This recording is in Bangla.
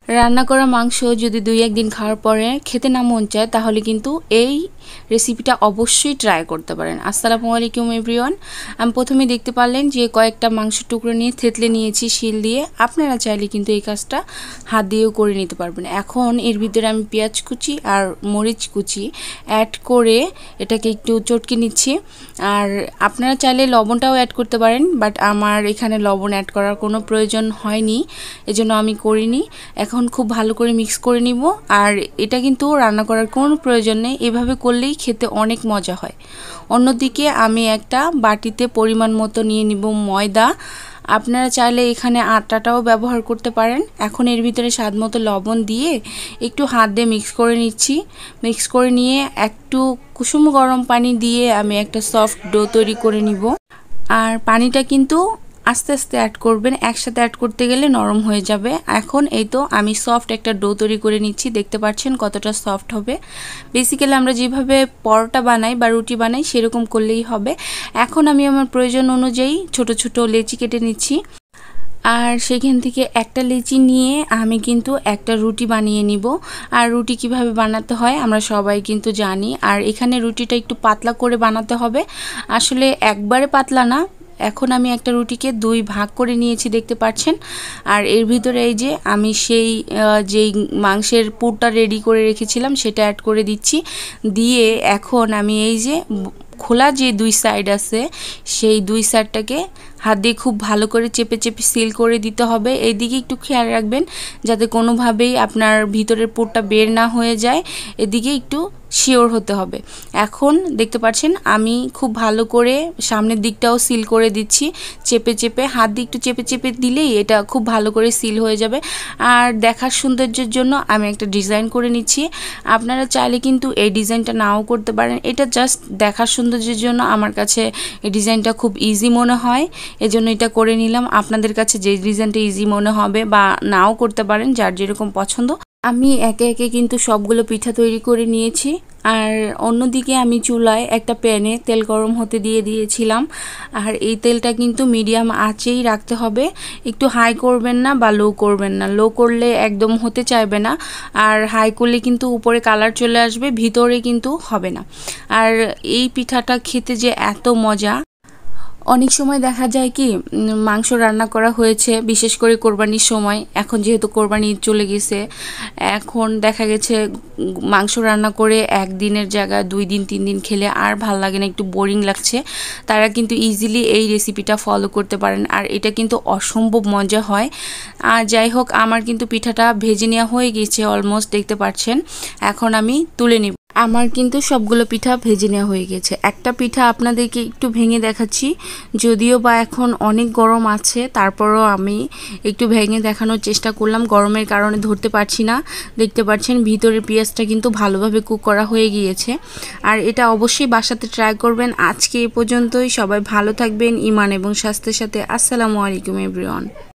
রান্না করা মাংস যদি 2-1 দিন খাওয়ার পরে খেতে না মন চায় তাহলে কিন্তু এই রেসিপিটা অবশ্যই ট্রাই করতে পারেন। আসসালামু আলাইকুম এভরিওয়ান। আমি প্রথমে দেখতে পারলেন যে কয়েকটা মাংস টুকরো নিয়ে থেতলে নিয়েছি শিল দিয়ে। আপনারা চাইলে কিন্তু এই কাজটা হাত দিয়েও করে নিতে পারবেন। এখন এর ভিতরে আমি পেঁয়াজ কুচি আর মরিচ কুচি অ্যাড করে এটাকে একটু চটকে নিচ্ছি। আর আপনারা চাইলে লবণটাও অ্যাড করতে পারেন, বাট আমার এখানে লবণ অ্যাড করার কোনো প্রয়োজন হয়নি, এজন্য আমি করিনি। এখন খুব ভালো করে মিক্স করে নিব। আর এটা কিন্তু রান্না করার কোনো প্রয়োজন নেই, এভাবে করলেই খেতে অনেক মজা হয়। অন্যদিকে আমি একটা বাটিতে পরিমাণ মতো নিয়ে নিব ময়দা। আপনারা চাইলে এখানে আটাটাও ব্যবহার করতে পারেন। এখন এর ভিতরে স্বাদ মতো লবণ দিয়ে একটু হাত দিয়ে মিক্স করে নিচ্ছি। মিক্স করে নিয়ে একটু কুসুম গরম পানি দিয়ে আমি একটা সফট ডো তৈরি করে নিব। আর পানিটা কিন্তু আস্তে আস্তে অ্যাড করবেন, একসাথে অ্যাড করতে গেলে নরম হয়ে যাবে। এখন এই তো আমি সফট একটা ডো তৈরি করে নিচ্ছি, দেখতে পাচ্ছেন কতটা সফট হবে। বেসিক্যালি আমরা যেভাবে পরোটা বানাই বা রুটি বানাই সেরকম করলেই হবে। এখন আমি আমার প্রয়োজন অনুযায়ী ছোট ছোট লেচি কেটে নিচ্ছি। আর সেখান থেকে একটা লেচি নিয়ে আমি কিন্তু একটা রুটি বানিয়ে নিব। আর রুটি কিভাবে বানাতে হয় আমরা সবাই কিন্তু জানি। আর এখানে রুটিটা একটু পাতলা করে বানাতে হবে, আসলে একবারে পাতলা না। এখন আমি একটা রুটিকে 2 ভাগ করে নিয়েছি, দেখতে পাচ্ছেন। আর এর ভিতরে এই যে আমি সেই যেই মাংসের পুরটা রেডি করে রেখেছিলাম সেটা অ্যাড করে দিচ্ছি। দিয়ে এখন আমি এই যে খোলা যে 2 সাইড আছে সেই 2 সাইডটাকে হাত দিয়ে খুব ভালো করে চেপে চেপে সিল করে দিতে হবে। এইদিকে একটু খেয়াল রাখবেন যাতে কোনোভাবেই আপনার ভিতরের পুরটা বের না হয়ে যায়, এদিকে একটু শিওর হতে হবে। এখন দেখতে পাচ্ছেন আমি খুব ভালো করে সামনের দিকটাও সিল করে দিচ্ছি, চেপে চেপে হাত দিয়ে একটু চেপে চেপে দিলেই এটা খুব ভালো করে সিল হয়ে যাবে। আর দেখার সৌন্দর্যের জন্য আমি একটা ডিজাইন করে নিচ্ছি। আপনারা চাইলে কিন্তু এই ডিজাইনটা নাও করতে পারেন, এটা জাস্ট দেখার সৌন্দর্যের জন্য আমার কাছে এই ডিজাইনটা খুব ইজি মনে হয়, এজন্য এটা করে নিলাম। আপনাদের কাছে যে ডিজাইনটা ইজি মনে হবে বা নাও করতে পারেন, যার যেরকম পছন্দ। আমি একে একে কিন্তু সবগুলো পিঠা তৈরি করে নিয়েছি। আর অন্যদিকে আমি চুলায় একটা প্যানে তেল গরম হতে দিয়ে দিয়েছিলাম। আর এই তেলটা কিন্তু মিডিয়াম আঁচেই রাখতে হবে, একটু হাই করবেন না বা লো করবেন না। লো করলে একদম হতে চাইবে না, আর হাই করলে কিন্তু উপরে কালার চলে আসবে, ভিতরে কিন্তু হবে না। আর এই পিঠাটা খেতে যে এত মজা। অনেক সময় দেখা যায় কি মাংস রান্না করা হয়েছে, বিশেষ করে কোরবানির সময়, এখন যেহেতু কোরবানি চলে গেছে, এখন দেখা গেছে মাংস রান্না করে 1 দিনের জায়গায় 2 দিন 3 দিন খেলে আর ভাল লাগে না, একটু বোরিং লাগছে। তারা কিন্তু ইজিলি এই রেসিপিটা ফলো করতে পারেন, আর এটা কিন্তু অসম্ভব মজা হয়। আর যাই হোক, আমার কিন্তু পিঠাটা ভেজে নেওয়া হয়ে গেছে অলমোস্ট, দেখতে পাচ্ছেন। এখন আমি তুলে নিব। আমার কিন্তু সবগুলো পিঠা ভেজে নেওয়া হয়ে গেছে। একটা পিঠা আপনাদেরকে একটু ভেঙে দেখাচ্ছি, যদিও বা এখন অনেক গরম আছে, তারপরও আমি একটু ভেঙে দেখানোর চেষ্টা করলাম, গরমের কারণে ধরতে পারছি না। দেখতে পাচ্ছেন ভিতরের পেঁয়াজটা কিন্তু ভালোভাবে কুক করা হয়ে গিয়েছে। আর এটা অবশ্যই বাসাতে ট্রাই করবেন। আজকে এ পর্যন্তই, সবাই ভালো থাকবেন ইমান এবং স্বাস্থ্যের সাথে। আসসালামু আলাইকুম এভরিওয়ান।